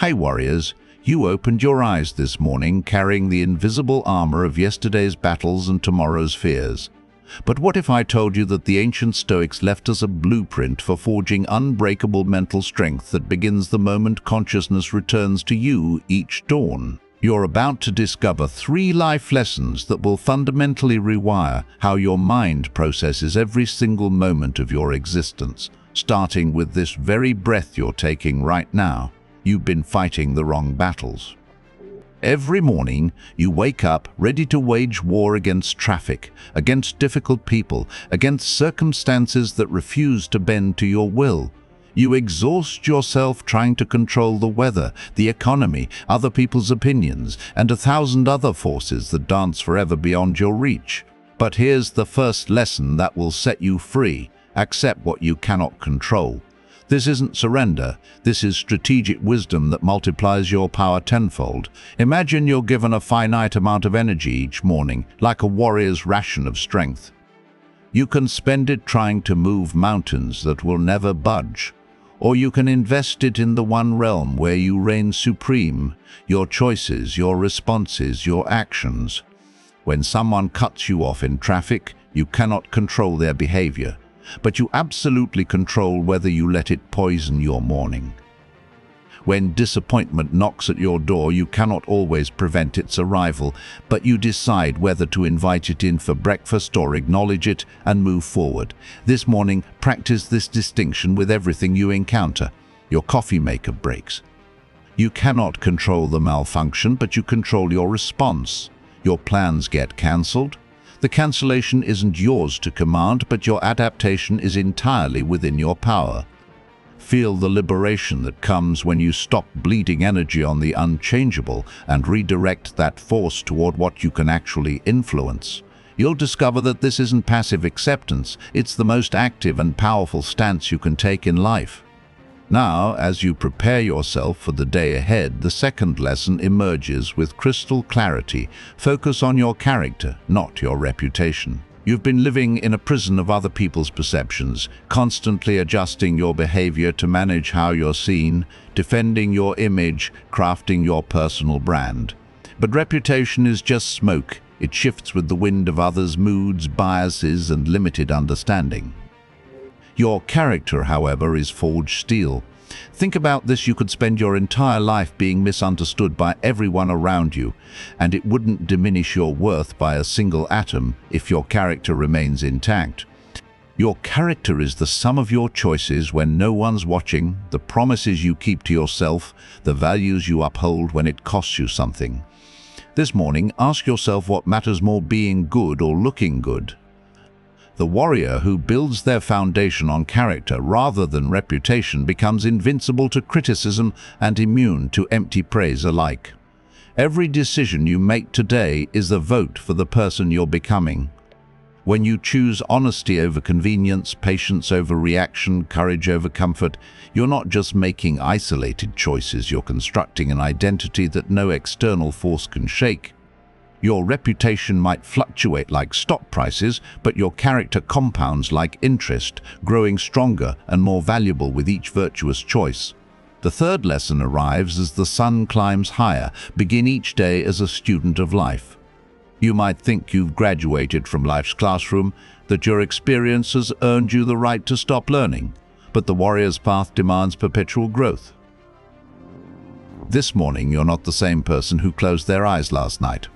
Hey warriors, you opened your eyes this morning carrying the invisible armor of yesterday's battles and tomorrow's fears. But what if I told you that the ancient Stoics left us a blueprint for forging unbreakable mental strength that begins the moment consciousness returns to you each dawn? You're about to discover 3 life lessons that will fundamentally rewire how your mind processes every single moment of your existence, starting with this very breath you're taking right now. You've been fighting the wrong battles. Every morning, you wake up ready to wage war against traffic, against difficult people, against circumstances that refuse to bend to your will. You exhaust yourself trying to control the weather, the economy, other people's opinions, and 1,000 other forces that dance forever beyond your reach. But here's the first lesson that will set you free. Accept what you cannot control. This isn't surrender, this is strategic wisdom that multiplies your power tenfold. Imagine you're given a finite amount of energy each morning, like a warrior's ration of strength. You can spend it trying to move mountains that will never budge, or you can invest it in the one realm where you reign supreme, your choices, your responses, your actions. When someone cuts you off in traffic, you cannot control their behavior, but you absolutely control whether you let it poison your morning. When disappointment knocks at your door, you cannot always prevent its arrival, but you decide whether to invite it in for breakfast or acknowledge it and move forward. This morning, practice this distinction with everything you encounter. Your coffee maker breaks. You cannot control the malfunction, but you control your response. Your plans get cancelled. The cancellation isn't yours to command, but your adaptation is entirely within your power. Feel the liberation that comes when you stop bleeding energy on the unchangeable and redirect that force toward what you can actually influence. You'll discover that this isn't passive acceptance, it's the most active and powerful stance you can take in life. Now, as you prepare yourself for the day ahead, the second lesson emerges with crystal clarity. Focus on your character, not your reputation. You've been living in a prison of other people's perceptions, constantly adjusting your behavior to manage how you're seen, defending your image, crafting your personal brand. But reputation is just smoke. It shifts with the wind of others' moods, biases, and limited understanding. Your character, however, is forged steel. Think about this: you could spend your entire life being misunderstood by everyone around you, and it wouldn't diminish your worth by a single atom if your character remains intact. Your character is the sum of your choices when no one's watching, the promises you keep to yourself, the values you uphold when it costs you something. This morning, ask yourself what matters more, being good or looking good. The warrior who builds their foundation on character rather than reputation becomes invincible to criticism and immune to empty praise alike. Every decision you make today is a vote for the person you're becoming. When you choose honesty over convenience, patience over reaction, courage over comfort, you're not just making isolated choices, you're constructing an identity that no external force can shake. Your reputation might fluctuate like stock prices, but your character compounds like interest, growing stronger and more valuable with each virtuous choice. The third lesson arrives as the sun climbs higher. Begin each day as a student of life. You might think you've graduated from life's classroom, that your experience has earned you the right to stop learning, but the warrior's path demands perpetual growth. This morning, you're not the same person who closed their eyes last night.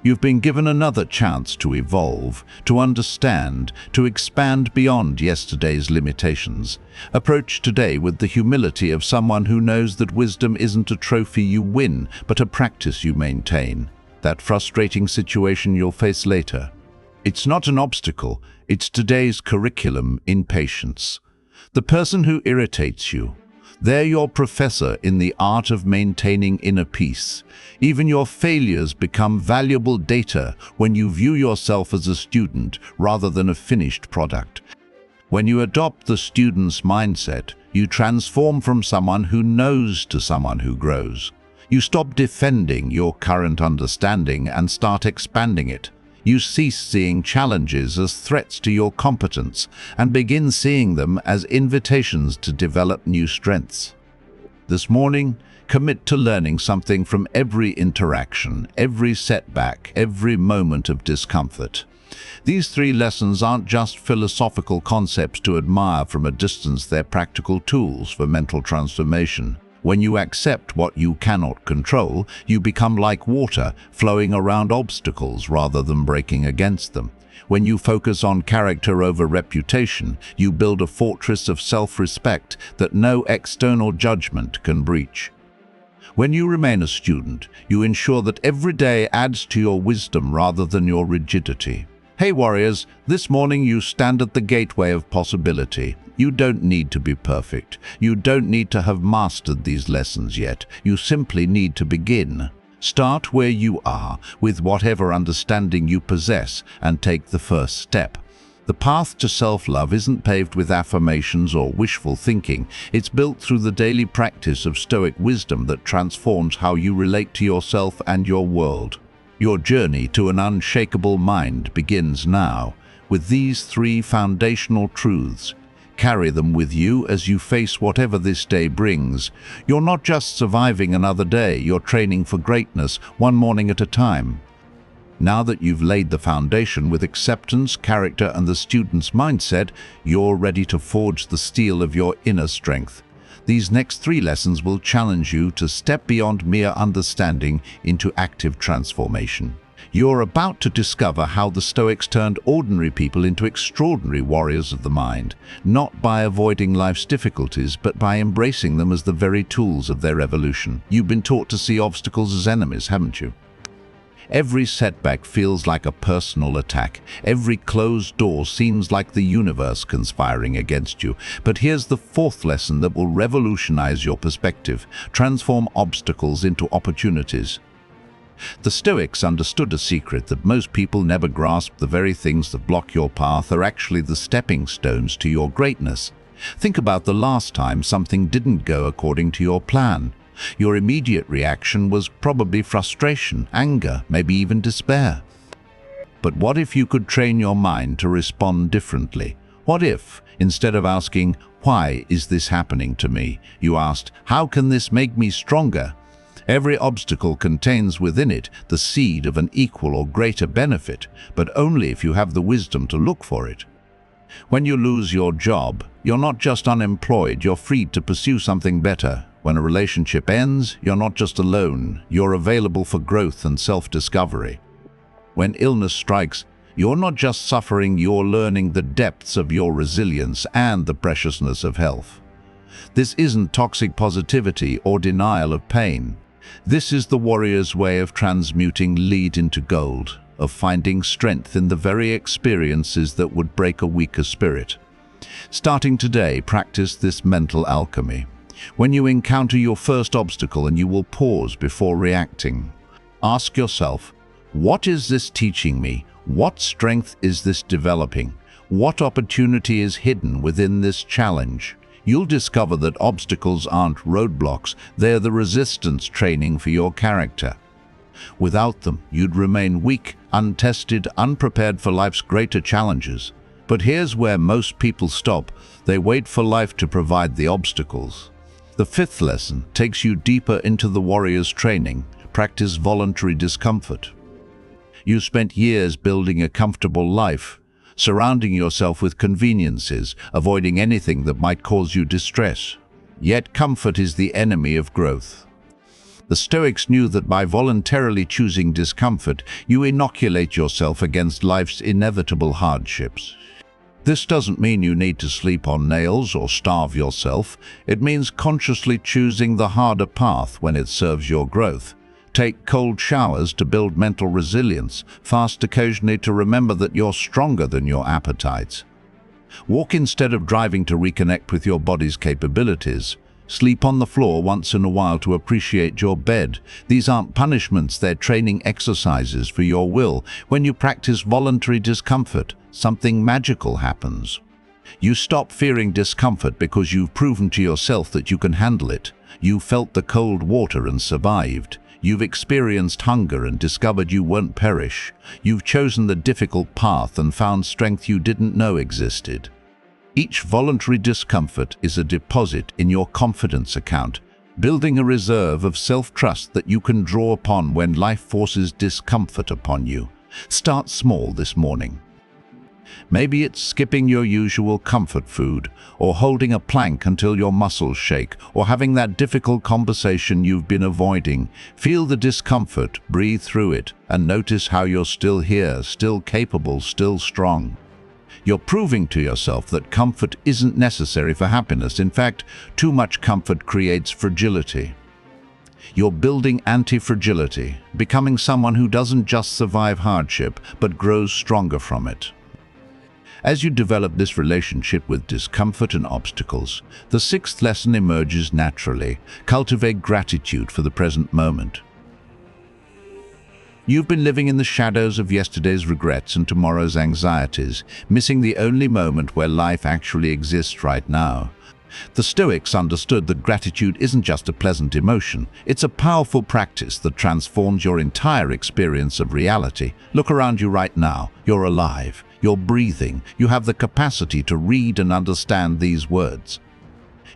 You've been given another chance to evolve, to understand, to expand beyond yesterday's limitations. Approach today with the humility of someone who knows that wisdom isn't a trophy you win, but a practice you maintain. That frustrating situation you'll face later. It's not an obstacle, it's today's curriculum in patience. The person who irritates you, they're your professor in the art of maintaining inner peace. Even your failures become valuable data when you view yourself as a student rather than a finished product. When you adopt the student's mindset, you transform from someone who knows to someone who grows. You stop defending your current understanding and start expanding it. You cease seeing challenges as threats to your competence and begin seeing them as invitations to develop new strengths. This morning, Commit to learning something from every interaction, every setback, every moment of discomfort. These 3 lessons aren't just philosophical concepts to admire from a distance, they're practical tools for mental transformation. When you accept what you cannot control, you become like water, flowing around obstacles rather than breaking against them. When you focus on character over reputation, you build a fortress of self-respect that no external judgment can breach. When you remain a student, you ensure that every day adds to your wisdom rather than your rigidity. Hey warriors, this morning you stand at the gateway of possibility. You don't need to be perfect. You don't need to have mastered these lessons yet. You simply need to begin. Start where you are, with whatever understanding you possess, and take the first step. The path to self-love isn't paved with affirmations or wishful thinking. It's built through the daily practice of Stoic wisdom that transforms how you relate to yourself and your world. Your journey to an unshakable mind begins now, with these 3 foundational truths. Carry them with you as you face whatever this day brings. You're not just surviving another day, you're training for greatness, one morning at a time. Now that you've laid the foundation with acceptance, character, and the student's mindset, you're ready to forge the steel of your inner strength. These next 3 lessons will challenge you to step beyond mere understanding into active transformation. You're about to discover how the Stoics turned ordinary people into extraordinary warriors of the mind, not by avoiding life's difficulties, but by embracing them as the very tools of their evolution. You've been taught to see obstacles as enemies, haven't you? Every setback feels like a personal attack. Every closed door seems like the universe conspiring against you. But here's the 4th lesson that will revolutionize your perspective. Transform obstacles into opportunities. The Stoics understood a secret that most people never grasp. The very things that block your path are actually the stepping stones to your greatness. Think about the last time something didn't go according to your plan. Your immediate reaction was probably frustration, anger, maybe even despair. But what if you could train your mind to respond differently? What if, instead of asking, "Why is this happening to me?" you asked, "How can this make me stronger?" Every obstacle contains within it the seed of an equal or greater benefit, but only if you have the wisdom to look for it. When you lose your job, you're not just unemployed, you're freed to pursue something better. When a relationship ends, you're not just alone, you're available for growth and self-discovery. When illness strikes, you're not just suffering, you're learning the depths of your resilience and the preciousness of health. This isn't toxic positivity or denial of pain. This is the warrior's way of transmuting lead into gold, of finding strength in the very experiences that would break a weaker spirit. Starting today, practice this mental alchemy. When you encounter your first obstacle, and you will pause before reacting, ask yourself, what is this teaching me? What strength is this developing? What opportunity is hidden within this challenge? You'll discover that obstacles aren't roadblocks, they're the resistance training for your character. Without them, you'd remain weak, untested, unprepared for life's greater challenges. But here's where most people stop. They wait for life to provide the obstacles. The 5th lesson takes you deeper into the warrior's training. Practice voluntary discomfort. You spent years building a comfortable life, surrounding yourself with conveniences, avoiding anything that might cause you distress. Yet comfort is the enemy of growth. The Stoics knew that by voluntarily choosing discomfort, you inoculate yourself against life's inevitable hardships. This doesn't mean you need to sleep on nails or starve yourself. It means consciously choosing the harder path when it serves your growth. Take cold showers to build mental resilience. Fast occasionally to remember that you're stronger than your appetites. Walk instead of driving to reconnect with your body's capabilities. Sleep on the floor once in a while to appreciate your bed. These aren't punishments, they're training exercises for your will. When you practice voluntary discomfort, something magical happens. You stop fearing discomfort because you've proven to yourself that you can handle it. You felt the cold water and survived. You've experienced hunger and discovered you won't perish. You've chosen the difficult path and found strength you didn't know existed. Each voluntary discomfort is a deposit in your confidence account, building a reserve of self-trust that you can draw upon when life forces discomfort upon you. Start small this morning. Maybe it's skipping your usual comfort food, or holding a plank until your muscles shake, or having that difficult conversation you've been avoiding. Feel the discomfort, breathe through it, and notice how you're still here, still capable, still strong. You're proving to yourself that comfort isn't necessary for happiness. In fact, too much comfort creates fragility. You're building anti-fragility, becoming someone who doesn't just survive hardship, but grows stronger from it. As you develop this relationship with discomfort and obstacles, the sixth lesson emerges naturally. Cultivate gratitude for the present moment. You've been living in the shadows of yesterday's regrets and tomorrow's anxieties, missing the only moment where life actually exists right now. The Stoics understood that gratitude isn't just a pleasant emotion, it's a powerful practice that transforms your entire experience of reality. Look around you right now. You're alive. You're breathing. You have the capacity to read and understand these words.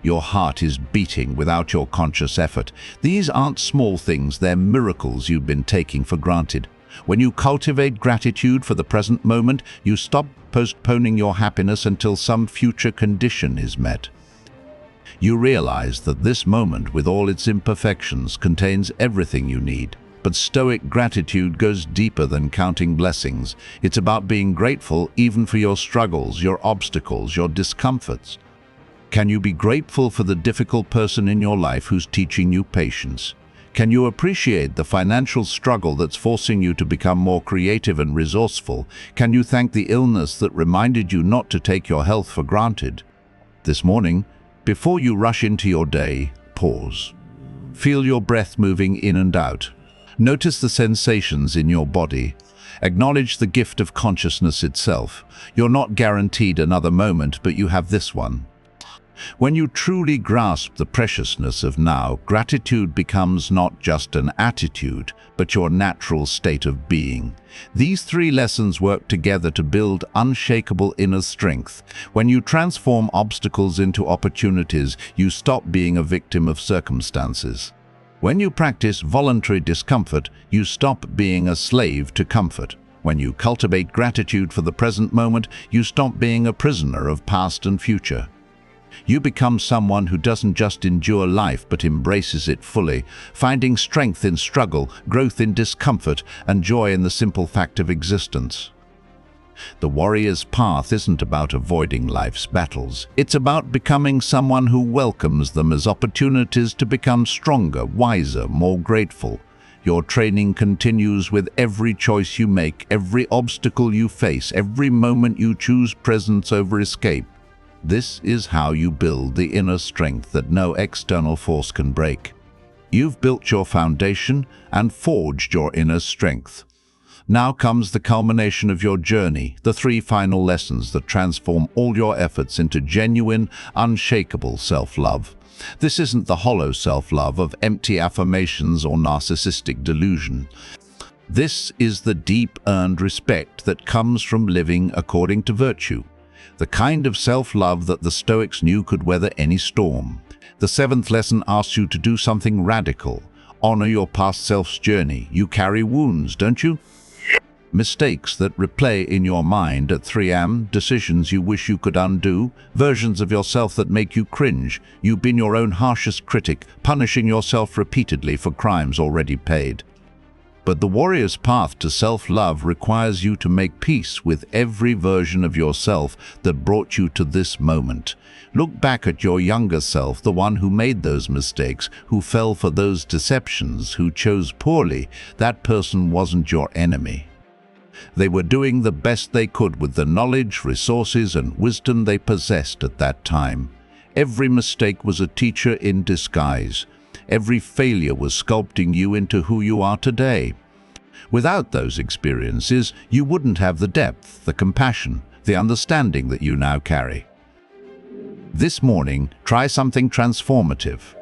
Your heart is beating without your conscious effort. These aren't small things, they're miracles you've been taking for granted. When you cultivate gratitude for the present moment, you stop postponing your happiness until some future condition is met. You realize that this moment, with all its imperfections, contains everything you need. But Stoic gratitude goes deeper than counting blessings. It's about being grateful even for your struggles, your obstacles, your discomforts. Can you be grateful for the difficult person in your life who's teaching you patience? Can you appreciate the financial struggle that's forcing you to become more creative and resourceful? Can you thank the illness that reminded you not to take your health for granted? This morning, before you rush into your day, pause. Feel your breath moving in and out. Notice the sensations in your body. Acknowledge the gift of consciousness itself. You're not guaranteed another moment, but you have this one. When you truly grasp the preciousness of now, gratitude becomes not just an attitude, but your natural state of being. These three lessons work together to build unshakable inner strength. When you transform obstacles into opportunities, you stop being a victim of circumstances. When you practice voluntary discomfort, you stop being a slave to comfort. When you cultivate gratitude for the present moment, you stop being a prisoner of past and future. You become someone who doesn't just endure life but embraces it fully, finding strength in struggle, growth in discomfort, and joy in the simple fact of existence. The warrior's path isn't about avoiding life's battles. It's about becoming someone who welcomes them as opportunities to become stronger, wiser, more grateful. Your training continues with every choice you make, every obstacle you face, every moment you choose presence over escape. This is how you build the inner strength that no external force can break. You've built your foundation and forged your inner strength. Now comes the culmination of your journey, the three final lessons that transform all your efforts into genuine, unshakable self-love. This isn't the hollow self-love of empty affirmations or narcissistic delusion. This is the deep earned respect that comes from living according to virtue. The kind of self-love that the Stoics knew could weather any storm. The seventh lesson asks you to do something radical. Honor your past self's journey. You carry wounds, don't you? Mistakes that replay in your mind at 3 a.m., decisions you wish you could undo, versions of yourself that make you cringe. You've been your own harshest critic, punishing yourself repeatedly for crimes already paid. But the warrior's path to self-love requires you to make peace with every version of yourself that brought you to this moment. Look back at your younger self, the one who made those mistakes, who fell for those deceptions, who chose poorly. That person wasn't your enemy. They were doing the best they could with the knowledge, resources, and wisdom they possessed at that time. Every mistake was a teacher in disguise. Every failure was sculpting you into who you are today. Without those experiences, you wouldn't have the depth, the compassion, the understanding that you now carry. This morning, try something transformative.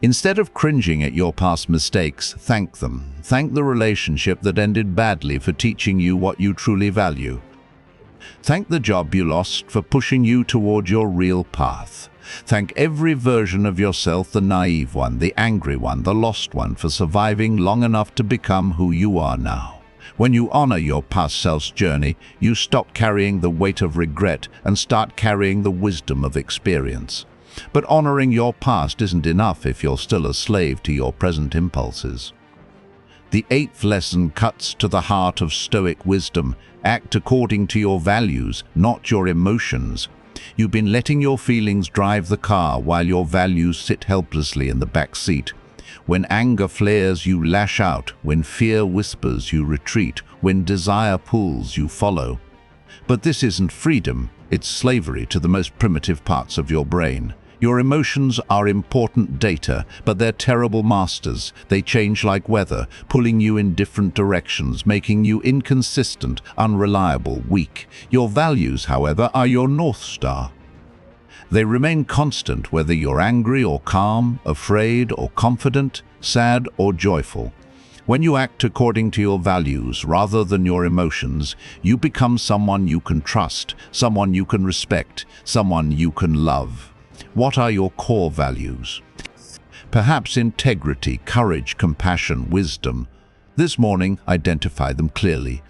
Instead of cringing at your past mistakes, thank them. Thank the relationship that ended badly for teaching you what you truly value. Thank the job you lost for pushing you toward your real path. Thank every version of yourself, the naive one, the angry one, the lost one, for surviving long enough to become who you are now. When you honor your past self's journey, you stop carrying the weight of regret and start carrying the wisdom of experience. But honoring your past isn't enough if you're still a slave to your present impulses. The 8th lesson cuts to the heart of Stoic wisdom. Act according to your values, not your emotions. You've been letting your feelings drive the car while your values sit helplessly in the back seat. When anger flares, you lash out. When fear whispers, you retreat. When desire pulls, you follow. But this isn't freedom, it's slavery to the most primitive parts of your brain. Your emotions are important data, but they're terrible masters. They change like weather, pulling you in different directions, making you inconsistent, unreliable, weak. Your values, however, are your North Star. They remain constant whether you're angry or calm, afraid or confident, sad or joyful. When you act according to your values rather than your emotions, you become someone you can trust, someone you can respect, someone you can love. What are your core values? Perhaps integrity, courage, compassion, wisdom. This morning, identify them clearly.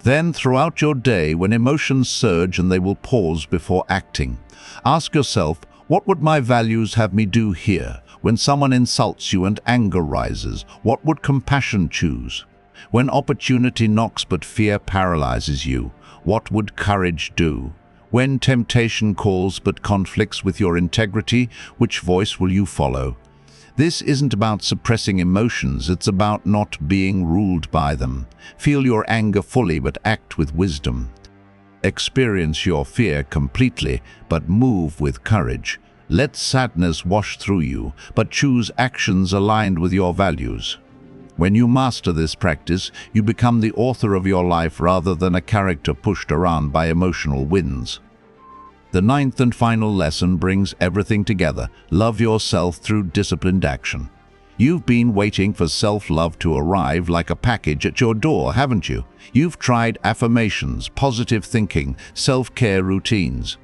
Then, throughout your day, when emotions surge and they will pause before acting, ask yourself, what would my values have me do here? When someone insults you and anger rises, what would compassion choose? When opportunity knocks but fear paralyzes you, what would courage do? When temptation calls but conflicts with your integrity, which voice will you follow? This isn't about suppressing emotions, it's about not being ruled by them. Feel your anger fully but act with wisdom. Experience your fear completely but move with courage. Let sadness wash through you, but choose actions aligned with your values. When you master this practice, you become the author of your life rather than a character pushed around by emotional winds. The 9th and final lesson brings everything together. Love yourself through disciplined action. You've been waiting for self-love to arrive like a package at your door, haven't you? You've tried affirmations, positive thinking, self-care routines.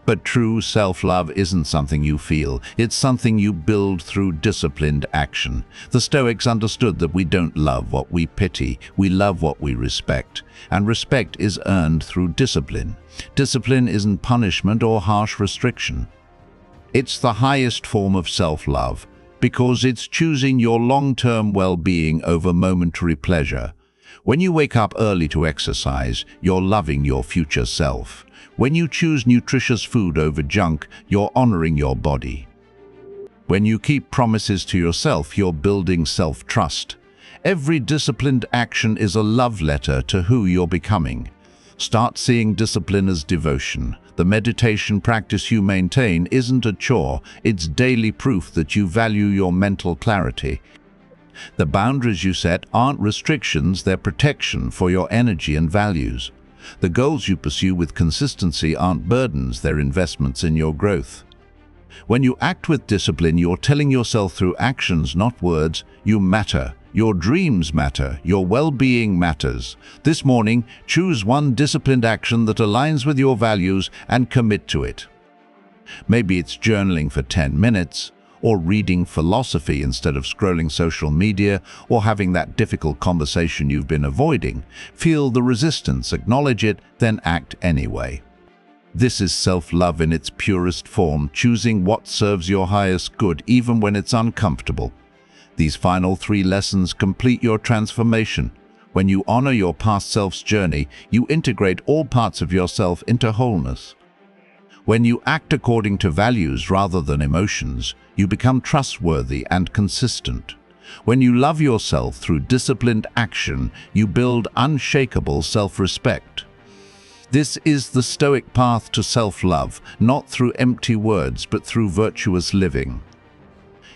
But true self-love isn't something you feel, it's something you build through disciplined action. The Stoics understood that we don't love what we pity, we love what we respect. And respect is earned through discipline. Discipline isn't punishment or harsh restriction. It's the highest form of self-love, because it's choosing your long-term well-being over momentary pleasure. When you wake up early to exercise, you're loving your future self. When you choose nutritious food over junk, you're honoring your body. When you keep promises to yourself, you're building self-trust. Every disciplined action is a love letter to who you're becoming. Start seeing discipline as devotion. The meditation practice you maintain isn't a chore, it's daily proof that you value your mental clarity. The boundaries you set aren't restrictions, they're protection for your energy and values. The goals you pursue with consistency aren't burdens, they're investments in your growth. When you act with discipline, you're telling yourself through actions, not words, you matter. Your dreams matter. Your well-being matters. This morning, choose one disciplined action that aligns with your values and commit to it. Maybe it's journaling for 10 minutes, or reading philosophy instead of scrolling social media, or having that difficult conversation you've been avoiding. Feel the resistance, acknowledge it, then act anyway. This is self-love in its purest form, choosing what serves your highest good even when it's uncomfortable. These final 3 lessons complete your transformation. When you honor your past self's journey, you integrate all parts of yourself into wholeness. When you act according to values rather than emotions, you become trustworthy and consistent. When you love yourself through disciplined action, you build unshakable self-respect. This is the Stoic path to self-love, not through empty words but through virtuous living.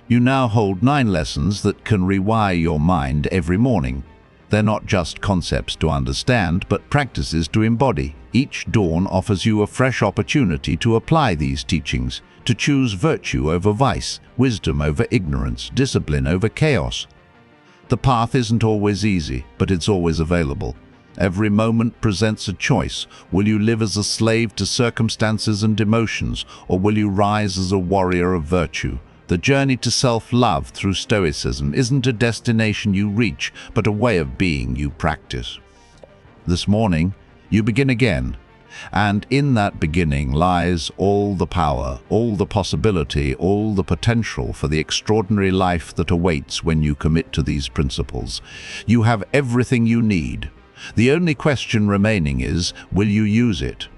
You now hold 9 lessons that can rewire your mind every morning. They're not just concepts to understand, but practices to embody. Each dawn offers you a fresh opportunity to apply these teachings, to choose virtue over vice, wisdom over ignorance, discipline over chaos. The path isn't always easy, but it's always available. Every moment presents a choice. Will you live as a slave to circumstances and emotions, or will you rise as a warrior of virtue? The journey to self-love through Stoicism isn't a destination you reach, but a way of being you practice. This morning, you begin again. And in that beginning lies all the power, all the possibility, all the potential for the extraordinary life that awaits when you commit to these principles. You have everything you need. The only question remaining is, will you use it?